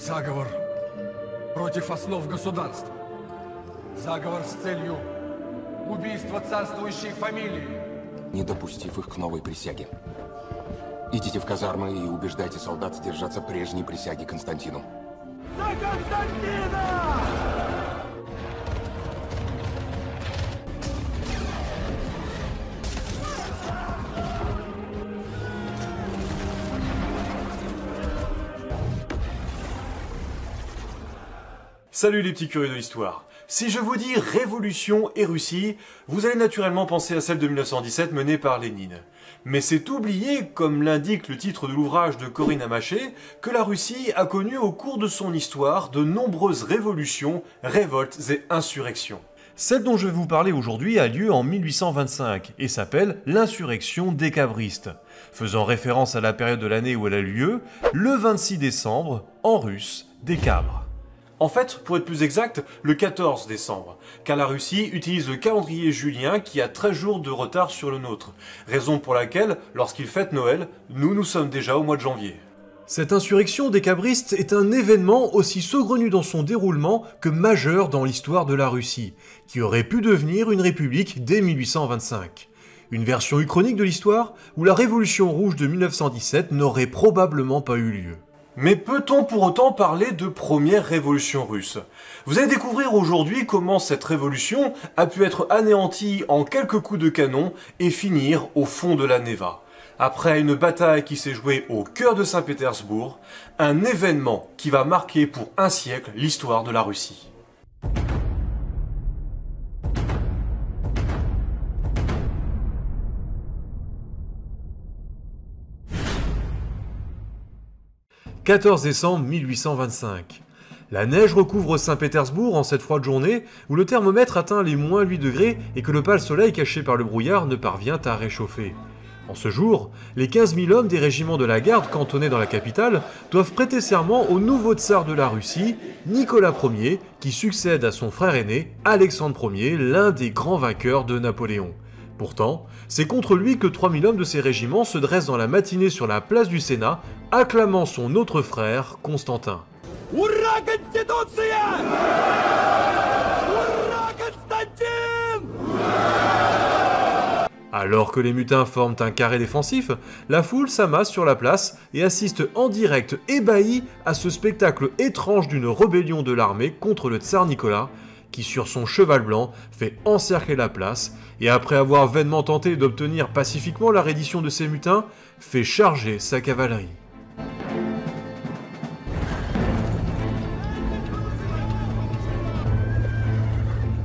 Заговор против основ государства. Заговор с целью убийства царствующей фамилии. Не допустив их к новой присяге. Идите в казармы и убеждайте солдат держаться прежней присяги Константину. За Константина! Salut les petits curieux de l'histoire. Si je vous dis Révolution et Russie, vous allez naturellement penser à celle de 1917 menée par Lénine. Mais c'est oublier, comme l'indique le titre de l'ouvrage de Corinne Amaché, que la Russie a connu au cours de son histoire de nombreuses révolutions, révoltes et insurrections. Celle dont je vais vous parler aujourd'hui a lieu en 1825 et s'appelle l'insurrection décabristes, faisant référence à la période de l'année où elle a eu lieu, le 26 décembre, en russe, décabre. En fait, pour être plus exact, le 14 décembre, car la Russie utilise le calendrier julien qui a 13 jours de retard sur le nôtre, raison pour laquelle, lorsqu'ils fêtent Noël, nous sommes déjà au mois de janvier. Cette insurrection décabriste est un événement aussi saugrenu dans son déroulement que majeur dans l'histoire de la Russie, qui aurait pu devenir une république dès 1825. Une version uchronique de l'histoire où la Révolution rouge de 1917 n'aurait probablement pas eu lieu. Mais peut-on pour autant parler de première révolution russe? Vous allez découvrir aujourd'hui comment cette révolution a pu être anéantie en quelques coups de canon et finir au fond de la Neva. Après une bataille qui s'est jouée au cœur de Saint-Pétersbourg, un événement qui va marquer pour un siècle l'histoire de la Russie. « 14 décembre 1825. La neige recouvre Saint-Pétersbourg en cette froide journée où le thermomètre atteint les moins 8 degrés et que le pâle soleil caché par le brouillard ne parvient à réchauffer. En ce jour, les 15 000 hommes des régiments de la garde cantonnés dans la capitale doivent prêter serment au nouveau tsar de la Russie, Nicolas Ier, qui succède à son frère aîné, Alexandre Ier, l'un des grands vainqueurs de Napoléon. Pourtant, c'est contre lui que 3000 hommes de ces régiments se dressent dans la matinée sur la place du Sénat, acclamant son autre frère, Constantin. Ура, Конституция! Ура, Константин! Alors que les mutins forment un carré défensif, la foule s'amasse sur la place et assiste en direct ébahi à ce spectacle étrange d'une rébellion de l'armée contre le tsar Nicolas, qui sur son cheval blanc fait encercler la place et après avoir vainement tenté d'obtenir pacifiquement la reddition de ses mutins, fait charger sa cavalerie.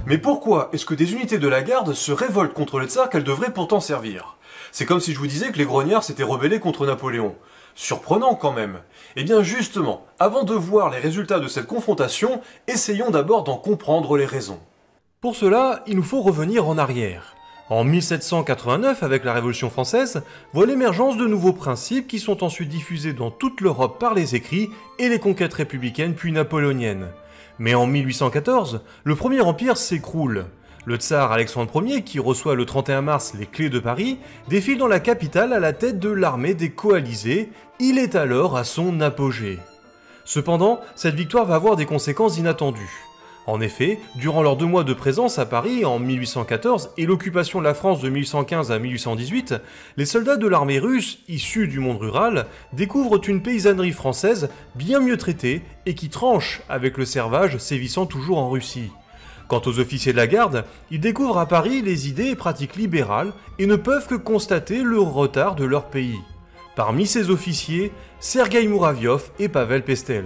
Mais pourquoi est-ce que des unités de la garde se révoltent contre le tsar qu'elles devraient pourtant servir? C'est comme si je vous disais que les grognards s'étaient rebellés contre Napoléon. Surprenant quand même. Eh bien justement, avant de voir les résultats de cette confrontation, essayons d'abord d'en comprendre les raisons. Pour cela, il nous faut revenir en arrière. En 1789, avec la Révolution française, voit l'émergence de nouveaux principes qui sont ensuite diffusés dans toute l'Europe par les écrits et les conquêtes républicaines puis napoléoniennes. Mais en 1814, le Premier Empire s'écroule. Le tsar Alexandre Ier, qui reçoit le 31 mars les clés de Paris, défile dans la capitale à la tête de l'armée des coalisés. Il est alors à son apogée. Cependant, cette victoire va avoir des conséquences inattendues. En effet, durant leurs 2 mois de présence à Paris en 1814 et l'occupation de la France de 1815 à 1818, les soldats de l'armée russe, issus du monde rural, découvrent une paysannerie française bien mieux traitée et qui tranche avec le servage sévissant toujours en Russie. Quant aux officiers de la garde, ils découvrent à Paris les idées et pratiques libérales et ne peuvent que constater le retard de leur pays. Parmi ces officiers, Sergueï Mouraviov et Pavel Pestel.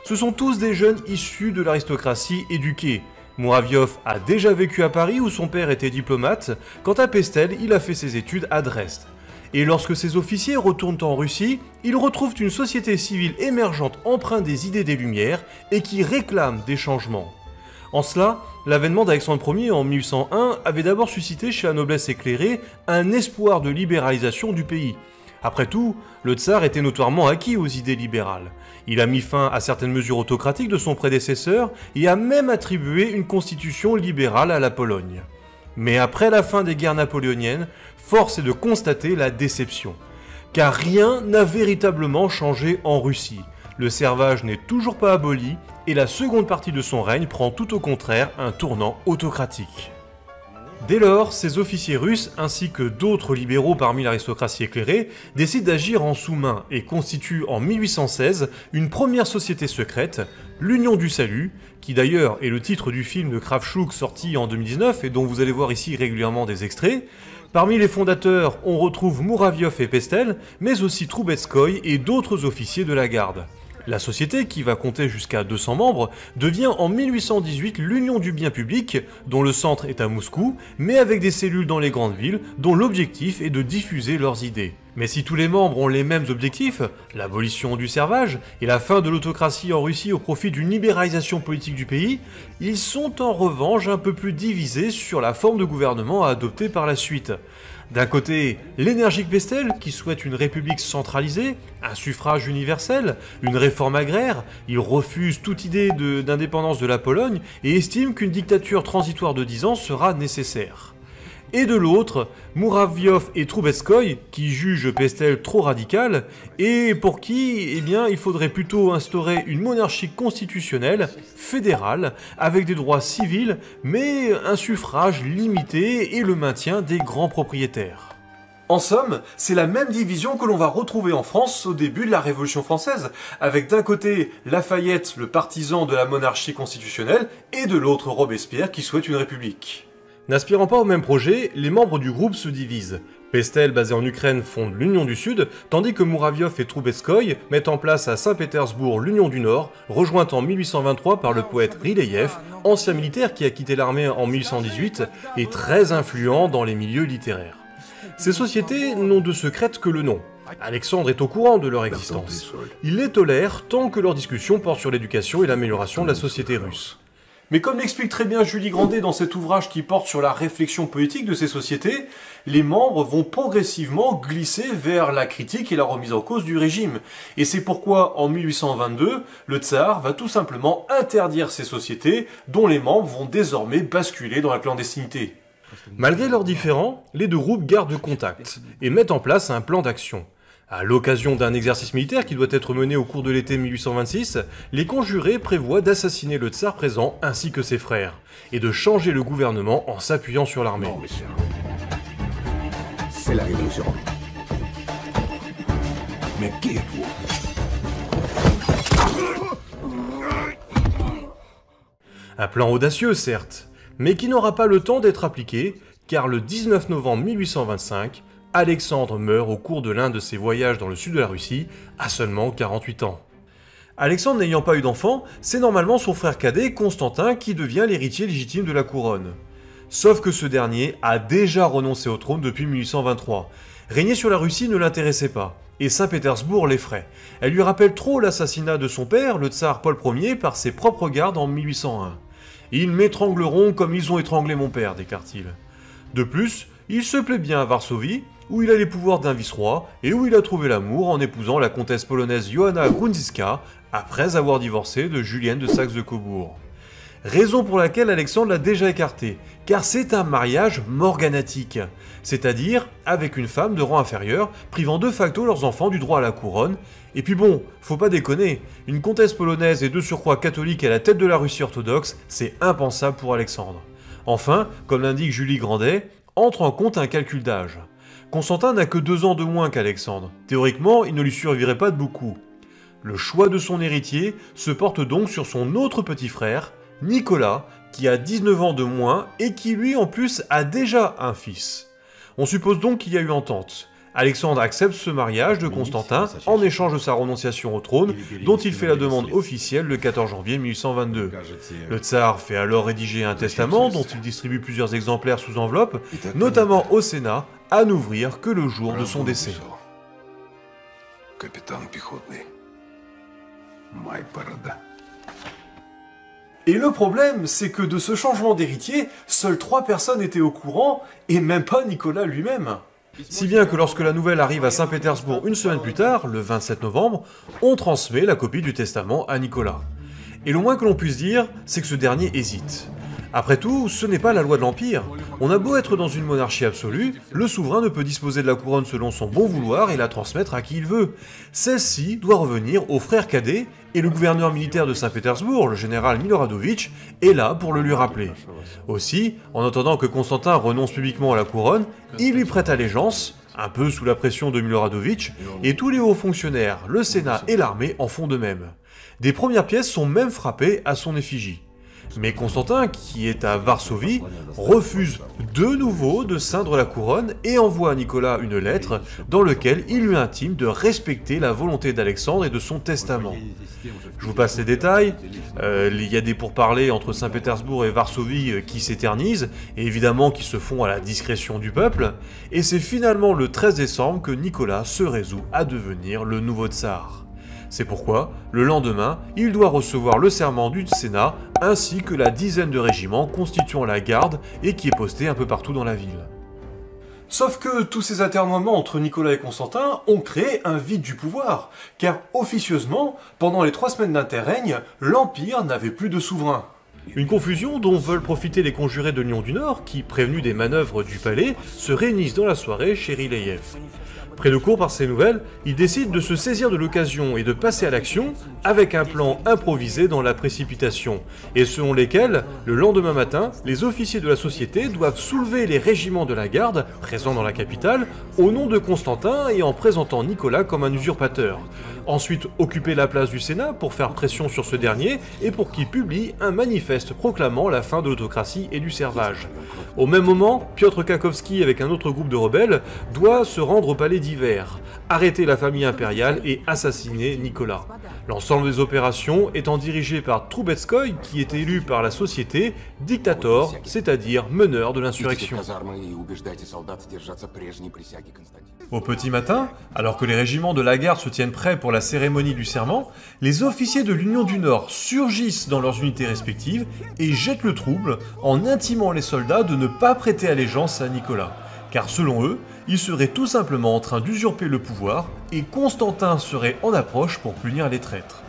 Ce sont tous des jeunes issus de l'aristocratie éduquée. Mouraviov a déjà vécu à Paris où son père était diplomate, quant à Pestel, il a fait ses études à Dresde. Et lorsque ces officiers retournent en Russie, ils retrouvent une société civile émergente empreinte des idées des Lumières et qui réclame des changements. En cela, l'avènement d'Alexandre Ier en 1801 avait d'abord suscité chez la noblesse éclairée un espoir de libéralisation du pays. Après tout, le tsar était notoirement acquis aux idées libérales. Il a mis fin à certaines mesures autocratiques de son prédécesseur et a même attribué une constitution libérale à la Pologne. Mais après la fin des guerres napoléoniennes, force est de constater la déception. Car rien n'a véritablement changé en Russie. le servage n'est toujours pas aboli et la seconde partie de son règne prend tout au contraire un tournant autocratique. Dès lors, ces officiers russes, ainsi que d'autres libéraux parmi l'aristocratie éclairée, décident d'agir en sous-main et constituent en 1816 une première société secrète, l'Union du Salut, qui d'ailleurs est le titre du film de Kravchuk sorti en 2019 et dont vous allez voir ici régulièrement des extraits. Parmi les fondateurs, on retrouve Mouraviov et Pestel, mais aussi Troubetskoï et d'autres officiers de la garde. La société, qui va compter jusqu'à 200 membres, devient en 1818 l'Union du bien public, dont le centre est à Moscou, mais avec des cellules dans les grandes villes, dont l'objectif est de diffuser leurs idées. Mais si tous les membres ont les mêmes objectifs, l'abolition du servage et la fin de l'autocratie en Russie au profit d'une libéralisation politique du pays, ils sont en revanche un peu plus divisés sur la forme de gouvernement à adopter par la suite. D'un côté, l'énergique Pestel, qui souhaite une république centralisée, un suffrage universel, une réforme agraire, il refuse toute idée d'indépendance de la Pologne et estime qu'une dictature transitoire de 10 ans sera nécessaire. Et de l'autre, Mouraviov et Troubetskoï, qui jugent Pestel trop radical, et pour qui, il faudrait plutôt instaurer une monarchie constitutionnelle, fédérale, avec des droits civils, mais un suffrage limité et le maintien des grands propriétaires. En somme, c'est la même division que l'on va retrouver en France au début de la Révolution française, avec d'un côté Lafayette, le partisan de la monarchie constitutionnelle, et de l'autre Robespierre qui souhaite une république. N'aspirant pas au même projet, les membres du groupe se divisent. Pestel, basé en Ukraine, fonde l'Union du Sud, tandis que Mouraviov et Troubetskoï mettent en place à Saint-Pétersbourg l'Union du Nord, rejointe en 1823 par le poète Ryleïev, ancien militaire qui a quitté l'armée en 1818 et très influent dans les milieux littéraires. Ces sociétés n'ont de secrète que le nom. Alexandre est au courant de leur existence. Il les tolère tant que leurs discussions portent sur l'éducation et l'amélioration de la société russe. Mais comme l'explique très bien Julie Grandet dans cet ouvrage qui porte sur la réflexion politique de ces sociétés, les membres vont progressivement glisser vers la critique et la remise en cause du régime. Et c'est pourquoi, en 1822, le tsar va tout simplement interdire ces sociétés, dont les membres vont désormais basculer dans la clandestinité. Malgré leurs différends, les deux groupes gardent contact et mettent en place un plan d'action. À l'occasion d'un exercice militaire qui doit être mené au cours de l'été 1826, les conjurés prévoient d'assassiner le tsar présent ainsi que ses frères, et de changer le gouvernement en s'appuyant sur l'armée. Non, monsieur. C'est la révolution. Mais qui êtes-vous? Un plan audacieux, certes, mais qui n'aura pas le temps d'être appliqué, car le 19 novembre 1825, Alexandre meurt au cours de l'un de ses voyages dans le sud de la Russie, à seulement 48 ans. Alexandre n'ayant pas eu d'enfant, c'est normalement son frère cadet, Constantin, qui devient l'héritier légitime de la couronne. Sauf que ce dernier a déjà renoncé au trône depuis 1823. Régner sur la Russie ne l'intéressait pas, et Saint-Pétersbourg l'effraie. Elle lui rappelle trop l'assassinat de son père, le tsar Paul Ier, par ses propres gardes en 1801. « Ils m'étrangleront comme ils ont étranglé mon père », déclare-t-il. De plus, il se plaît bien à Varsovie, où il a les pouvoirs d'un vice-roi et où il a trouvé l'amour en épousant la comtesse polonaise Johanna Grundziska après avoir divorcé de Julienne de Saxe-de-Cobourg. Raison pour laquelle Alexandre l'a déjà écarté, car c'est un mariage morganatique, c'est-à-dire avec une femme de rang inférieur, privant de facto leurs enfants du droit à la couronne. Et puis bon, faut pas déconner, une comtesse polonaise et de surcroît catholique à la tête de la Russie orthodoxe, c'est impensable pour Alexandre. Enfin, comme l'indique Julie Grandet, entre en compte un calcul d'âge. Constantin n'a que 2 ans de moins qu'Alexandre. Théoriquement, il ne lui survivrait pas de beaucoup. Le choix de son héritier se porte donc sur son autre petit frère, Nicolas, qui a 19 ans de moins et qui lui en plus a déjà un fils. On suppose donc qu'il y a eu entente. Alexandre accepte ce mariage de Constantin en échange de sa renonciation au trône, dont il fait la demande officielle le 14 janvier 1822. Le tsar fait alors rédiger un testament dont il distribue plusieurs exemplaires sous enveloppe, notamment au Sénat, à n'ouvrir que le jour de son décès. Et le problème, c'est que de ce changement d'héritier, seules 3 personnes étaient au courant, et même pas Nicolas lui-même. Si bien que lorsque la nouvelle arrive à Saint-Pétersbourg une semaine plus tard, le 27 novembre, on transmet la copie du testament à Nicolas. Et le moins que l'on puisse dire, c'est que ce dernier hésite. Après tout, ce n'est pas la loi de l'Empire. On a beau être dans une monarchie absolue, le souverain ne peut disposer de la couronne selon son bon vouloir et la transmettre à qui il veut. Celle-ci doit revenir au frère cadet, et le gouverneur militaire de Saint-Pétersbourg, le général Miloradovitch, est là pour le lui rappeler. Aussi, en attendant que Constantin renonce publiquement à la couronne, il lui prête allégeance, un peu sous la pression de Miloradovitch, et tous les hauts fonctionnaires, le Sénat et l'armée en font de même. Des premières pièces sont même frappées à son effigie. Mais Constantin, qui est à Varsovie, refuse de nouveau de ceindre la couronne et envoie à Nicolas une lettre dans laquelle il lui intime de respecter la volonté d'Alexandre et de son testament. Je vous passe les détails, il y a des pourparlers entre Saint-Pétersbourg et Varsovie qui s'éternisent, et évidemment qui se font à la discrétion du peuple, et c'est finalement le 13 décembre que Nicolas se résout à devenir le nouveau tsar. C'est pourquoi, le lendemain, il doit recevoir le serment du Sénat, ainsi que la dizaine de régiments constituant la garde et qui est posté un peu partout dans la ville. Sauf que tous ces atermoiements entre Nicolas et Constantin ont créé un vide du pouvoir, car officieusement, pendant les 3 semaines d'interrègne, l'Empire n'avait plus de souverain. Une confusion dont veulent profiter les conjurés de Lyon du Nord, qui, prévenus des manœuvres du palais, se réunissent dans la soirée chez Ryleïev. Pris de court par ces nouvelles, ils décident de se saisir de l'occasion et de passer à l'action avec un plan improvisé dans la précipitation, et selon lesquels, le lendemain matin, les officiers de la société doivent soulever les régiments de la garde, présents dans la capitale, au nom de Constantin et en présentant Nicolas comme un usurpateur. Ensuite, occuper la place du Sénat pour faire pression sur ce dernier et pour qu'il publie un manifeste proclamant la fin de l'autocratie et du servage. Au même moment, Piotr Kakowski, avec un autre groupe de rebelles, doit se rendre au palais d'Hiver, arrêter la famille impériale et assassiner Nicolas. L'ensemble des opérations étant dirigé par Troubetskoy, qui est élu par la société dictator, c'est-à-dire meneur de l'insurrection. Au petit matin, alors que les régiments de la garde se tiennent prêts pour la cérémonie du serment, les officiers de l'Union du Nord surgissent dans leurs unités respectives et jettent le trouble en intimant les soldats de ne pas prêter allégeance à Nicolas. Car selon eux, il serait tout simplement en train d'usurper le pouvoir et Constantin serait en approche pour punir les traîtres.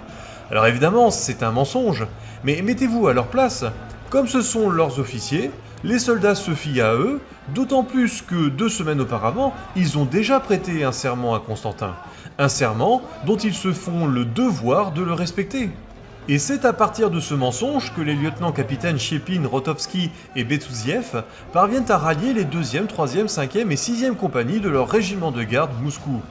Alors évidemment, c'est un mensonge, mais mettez-vous à leur place. Comme ce sont leurs officiers, les soldats se fient à eux, d'autant plus que 2 semaines auparavant, ils ont déjà prêté un serment à Constantin. Un serment dont ils se font le devoir de le respecter. Et c'est à partir de ce mensonge que les lieutenants-capitaines Chepin, Rotovski et Betsouziev parviennent à rallier les 2e, 3e, 5e et 6e compagnies de leur régiment de garde Moscou.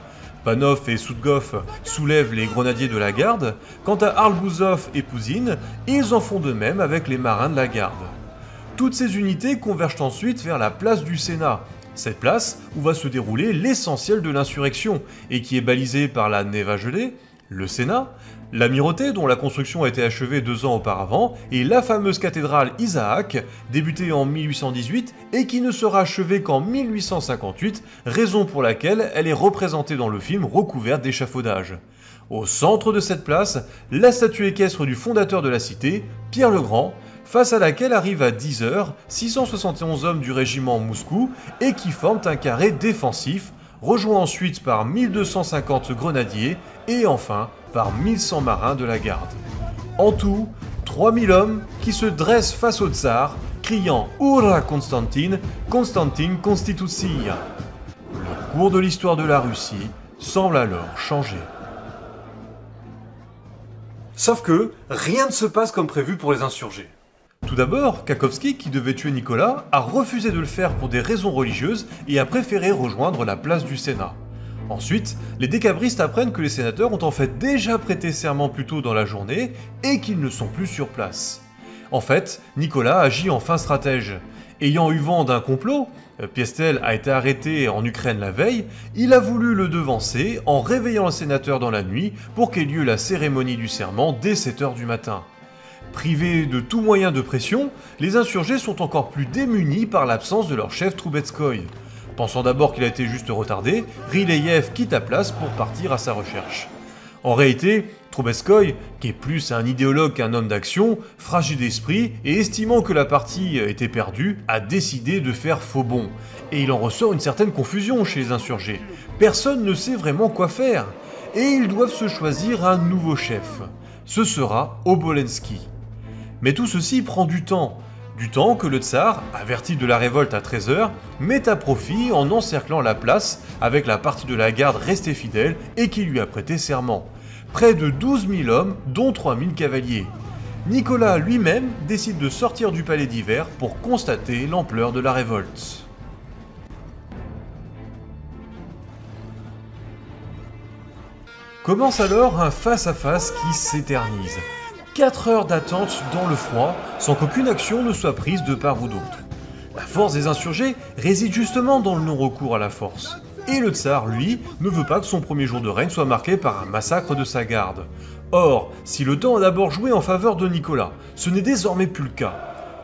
Panov et Soudgov soulèvent les grenadiers de la garde, quant à Arlbouzov et Pouzine, ils en font de même avec les marins de la garde. Toutes ces unités convergent ensuite vers la place du Sénat, cette place où va se dérouler l'essentiel de l'insurrection et qui est balisée par la Neva gelée, le Sénat, l'amirauté dont la construction a été achevée 2 ans auparavant, et la fameuse cathédrale Isaac, débutée en 1818 et qui ne sera achevée qu'en 1858, raison pour laquelle elle est représentée dans le film recouverte d'échafaudage. Au centre de cette place, la statue équestre du fondateur de la cité, Pierre le Grand, face à laquelle arrivent à 10h 671 hommes du régiment Moscou et qui forment un carré défensif, rejoint ensuite par 1250 grenadiers et enfin par 1100 marins de la garde. En tout, 3000 hommes qui se dressent face au tsar, criant « Hurra Constantin, Constantin Constitutia ». Le cours de l'histoire de la Russie semble alors changer. Sauf que rien ne se passe comme prévu pour les insurgés. Tout d'abord, Kakowski, qui devait tuer Nicolas, a refusé de le faire pour des raisons religieuses et a préféré rejoindre la place du Sénat. Ensuite, les décabristes apprennent que les sénateurs ont en fait déjà prêté serment plus tôt dans la journée et qu'ils ne sont plus sur place. En fait, Nicolas agit en fin stratège. Ayant eu vent d'un complot, Piestel a été arrêté en Ukraine la veille, il a voulu le devancer en réveillant le sénateur dans la nuit pour qu'ait lieu la cérémonie du serment dès 7h du matin. Privés de tout moyen de pression, les insurgés sont encore plus démunis par l'absence de leur chef Troubetskoy. Pensant d'abord qu'il a été juste retardé, Ryleïev quitte la place pour partir à sa recherche. En réalité, Troubetskoy, qui est plus un idéologue qu'un homme d'action, fragile d'esprit et estimant que la partie était perdue, a décidé de faire faux bond. Et il en ressort une certaine confusion chez les insurgés. Personne ne sait vraiment quoi faire. Et ils doivent se choisir un nouveau chef. Ce sera Obolensky. Mais tout ceci prend du temps. Du temps que le tsar, averti de la révolte à 13h, met à profit en encerclant la place avec la partie de la garde restée fidèle et qui lui a prêté serment. Près de 12 000 hommes, dont 3 000 cavaliers. Nicolas lui-même décide de sortir du palais d'hiver pour constater l'ampleur de la révolte. Commence alors un face-à-face qui s'éternise. 4 heures d'attente dans le froid, sans qu'aucune action ne soit prise de part ou d'autre. La force des insurgés réside justement dans le non-recours à la force. Et le tsar, lui, ne veut pas que son premier jour de règne soit marqué par un massacre de sa garde. Or, si le temps a d'abord joué en faveur de Nicolas, ce n'est désormais plus le cas.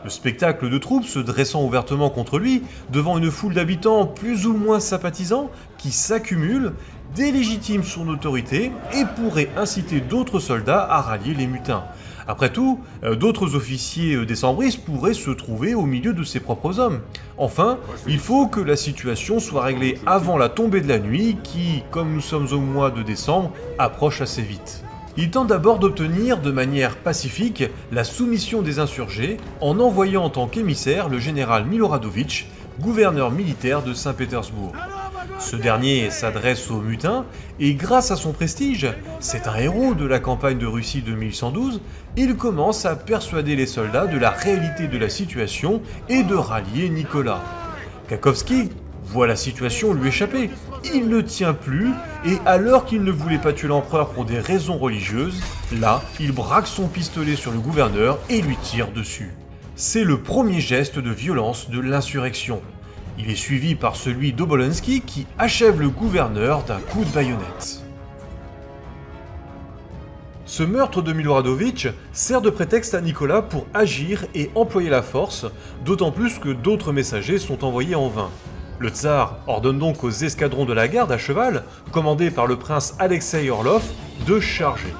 Le spectacle de troupes se dressant ouvertement contre lui, devant une foule d'habitants plus ou moins sympathisants, qui s'accumulent, délégitime son autorité et pourrait inciter d'autres soldats à rallier les mutins. Après tout, d'autres officiers décembristes pourraient se trouver au milieu de ses propres hommes. Enfin, il faut que la situation soit réglée avant la tombée de la nuit qui, comme nous sommes au mois de décembre, approche assez vite. Il tente d'abord d'obtenir de manière pacifique la soumission des insurgés en envoyant en tant qu'émissaire le général Miloradovitch, gouverneur militaire de Saint-Pétersbourg. Ce dernier s'adresse aux mutins et grâce à son prestige, c'est un héros de la campagne de Russie de 1112, il commence à persuader les soldats de la réalité de la situation et de rallier Nicolas. Kakovski voit la situation lui échapper, il ne tient plus et alors qu'il ne voulait pas tuer l'empereur pour des raisons religieuses, là, il braque son pistolet sur le gouverneur et lui tire dessus. C'est le premier geste de violence de l'insurrection. Il est suivi par celui d'Obolensky qui achève le gouverneur d'un coup de baïonnette. Ce meurtre de Miloradovitch sert de prétexte à Nicolas pour agir et employer la force, d'autant plus que d'autres messagers sont envoyés en vain. Le tsar ordonne donc aux escadrons de la garde à cheval, commandés par le prince Alexei Orlov, de charger.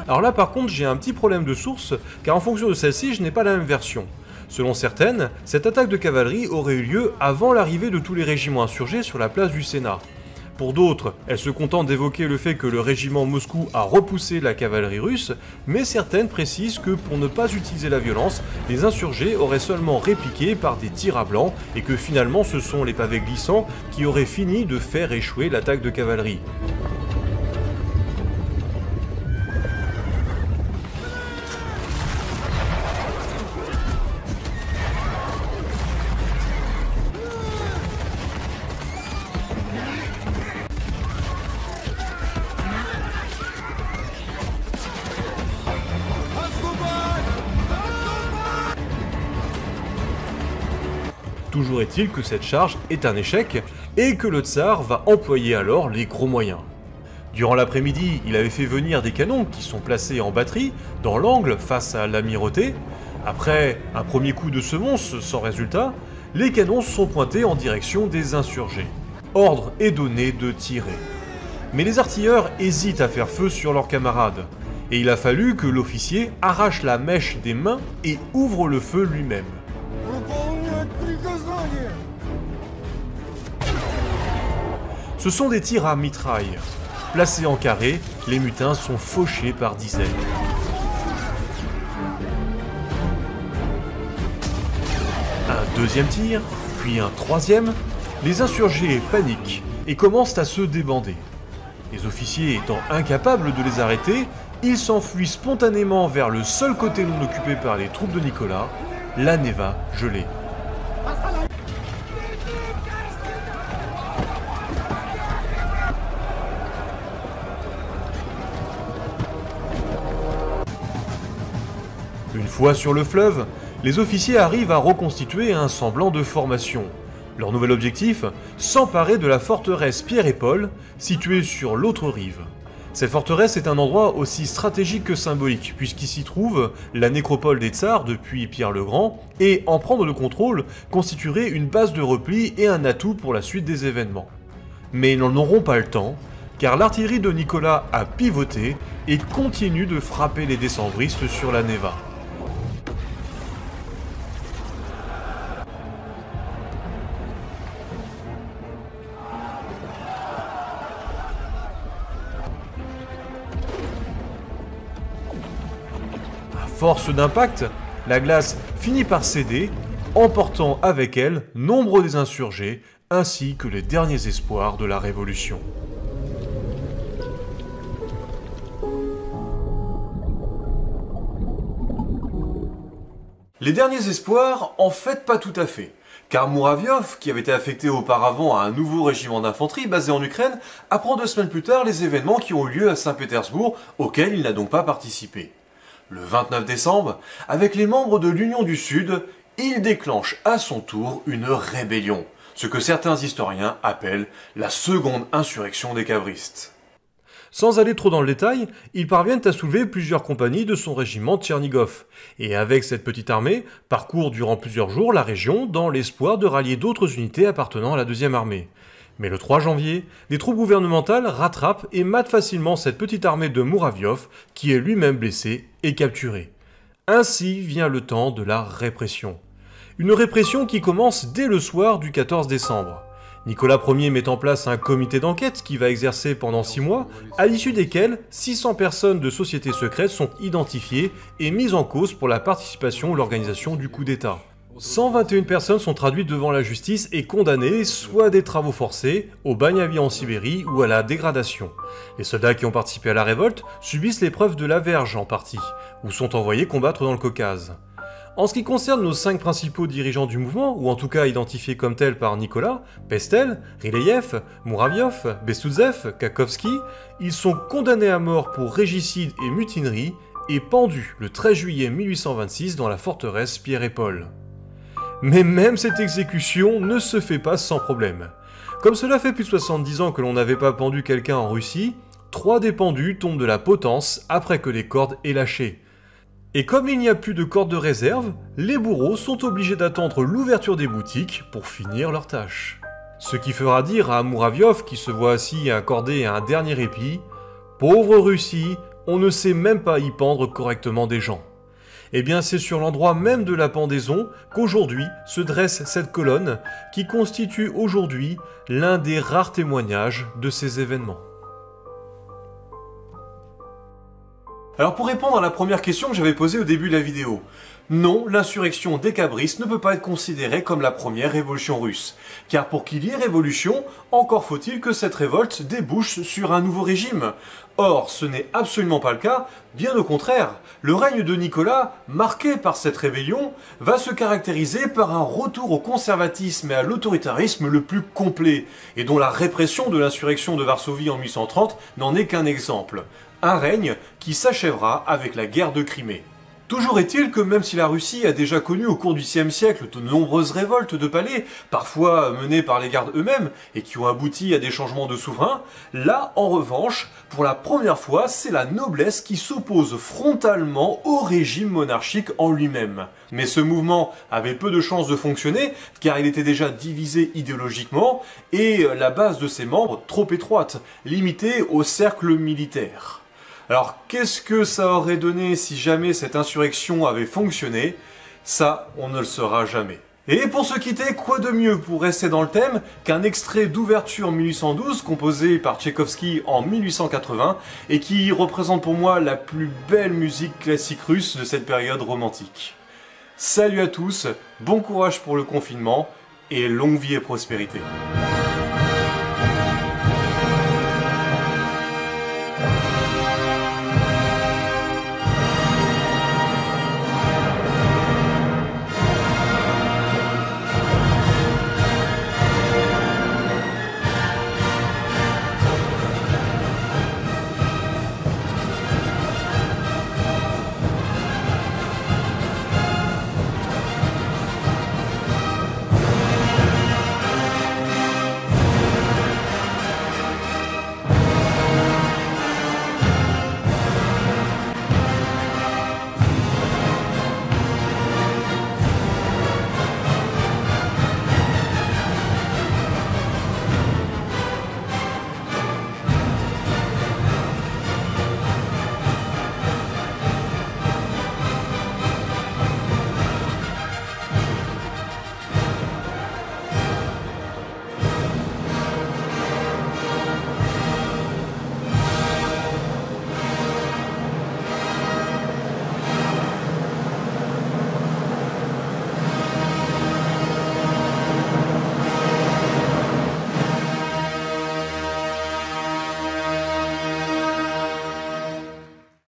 Alors là par contre j'ai un petit problème de source, car en fonction de celle-ci je n'ai pas la même version. Selon certaines, cette attaque de cavalerie aurait eu lieu avant l'arrivée de tous les régiments insurgés sur la place du Sénat. Pour d'autres, elle se contente d'évoquer le fait que le régiment Moscou a repoussé la cavalerie russe, mais certaines précisent que pour ne pas utiliser la violence, les insurgés auraient seulement répliqué par des tirs à blanc et que finalement ce sont les pavés glissants qui auraient fini de faire échouer l'attaque de cavalerie. Toujours est-il que cette charge est un échec et que le tsar va employer alors les gros moyens. Durant l'après-midi, il avait fait venir des canons qui sont placés en batterie dans l'angle face à l'amirauté. Après un premier coup de semonce sans résultat, les canons sont pointés en direction des insurgés. Ordre est donné de tirer. Mais les artilleurs hésitent à faire feu sur leurs camarades, et il a fallu que l'officier arrache la mèche des mains et ouvre le feu lui-même. Ce sont des tirs à mitraille. Placés en carré, les mutins sont fauchés par dizaines. Un deuxième tir, puis un troisième, les insurgés paniquent et commencent à se débander. Les officiers étant incapables de les arrêter, ils s'enfuient spontanément vers le seul côté non occupé par les troupes de Nicolas, la Neva gelée. Une fois sur le fleuve, les officiers arrivent à reconstituer un semblant de formation. Leur nouvel objectif, s'emparer de la forteresse Pierre et Paul, située sur l'autre rive. Cette forteresse est un endroit aussi stratégique que symbolique, puisqu'il s'y trouve la nécropole des tsars depuis Pierre le Grand, et en prendre le contrôle constituerait une base de repli et un atout pour la suite des événements. Mais ils n'en auront pas le temps, car l'artillerie de Nicolas a pivoté et continue de frapper les décembristes sur la Neva. Force d'impact, la glace finit par céder, emportant avec elle nombre des insurgés ainsi que les derniers espoirs de la Révolution. Les derniers espoirs, en fait pas tout à fait, car Mouraviov, qui avait été affecté auparavant à un nouveau régiment d'infanterie basé en Ukraine, apprend 2 semaines plus tard les événements qui ont eu lieu à Saint-Pétersbourg, auxquels il n'a donc pas participé. Le 29 décembre, avec les membres de l'Union du Sud, il déclenche à son tour une rébellion, ce que certains historiens appellent la seconde insurrection des cabristes. Sans aller trop dans le détail, ils parviennent à soulever plusieurs compagnies de son régiment Tchernigov, et avec cette petite armée, parcourent durant plusieurs jours la région dans l'espoir de rallier d'autres unités appartenant à la 2e armée. Mais le 3 janvier, les troupes gouvernementales rattrapent et matent facilement cette petite armée de Mouraviov, qui est lui-même blessé et capturé. Ainsi vient le temps de la répression. Une répression qui commence dès le soir du 14 décembre. Nicolas Ier met en place un comité d'enquête qui va exercer pendant 6 mois, à l'issue desquels 600 personnes de sociétés secrètes sont identifiées et mises en cause pour la participation ou l'organisation du coup d'État. 121 personnes sont traduites devant la justice et condamnées soit à des travaux forcés, au bagne à vie en Sibérie ou à la dégradation. Les soldats qui ont participé à la révolte subissent l'épreuve de la verge en partie, ou sont envoyés combattre dans le Caucase. En ce qui concerne nos 5 principaux dirigeants du mouvement, ou en tout cas identifiés comme tels par Nicolas, Pestel, Ryleïev, Mouraviov, Bestouzev, Kakovski, ils sont condamnés à mort pour régicide et mutinerie et pendus le 13 juillet 1826 dans la forteresse Pierre et Paul. Mais même cette exécution ne se fait pas sans problème. Comme cela fait plus de 70 ans que l'on n'avait pas pendu quelqu'un en Russie, 3 des pendus tombent de la potence après que les cordes aient lâché. Et comme il n'y a plus de cordes de réserve, les bourreaux sont obligés d'attendre l'ouverture des boutiques pour finir leur tâche. Ce qui fera dire à Mouraviov, qui se voit assis accordé à un dernier répit, « Pauvre Russie, on ne sait même pas y pendre correctement des gens ». Eh bien c'est sur l'endroit même de la pendaison qu'aujourd'hui se dresse cette colonne qui constitue aujourd'hui l'un des rares témoignages de ces événements. Alors pour répondre à la première question que j'avais posée au début de la vidéo, non, l'insurrection des cabristes ne peut pas être considérée comme la première révolution russe. Car pour qu'il y ait révolution, encore faut-il que cette révolte débouche sur un nouveau régime. Or, ce n'est absolument pas le cas, bien au contraire. Le règne de Nicolas, marqué par cette rébellion, va se caractériser par un retour au conservatisme et à l'autoritarisme le plus complet, et dont la répression de l'insurrection de Varsovie en 1830 n'en est qu'un exemple. Un règne qui s'achèvera avec la guerre de Crimée. Toujours est-il que même si la Russie a déjà connu au cours du XIe siècle de nombreuses révoltes de palais, parfois menées par les gardes eux-mêmes, et qui ont abouti à des changements de souverains, là, en revanche, pour la première fois, c'est la noblesse qui s'oppose frontalement au régime monarchique en lui-même. Mais ce mouvement avait peu de chances de fonctionner, car il était déjà divisé idéologiquement, et la base de ses membres trop étroite, limitée au cercle militaire. Alors, qu'est-ce que ça aurait donné si jamais cette insurrection avait fonctionné? Ça, on ne le saura jamais. Et pour se quitter, quoi de mieux pour rester dans le thème qu'un extrait d'ouverture 1812 composé par Tchaïkovski en 1880 et qui représente pour moi la plus belle musique classique russe de cette période romantique. Salut à tous, bon courage pour le confinement et longue vie et prospérité.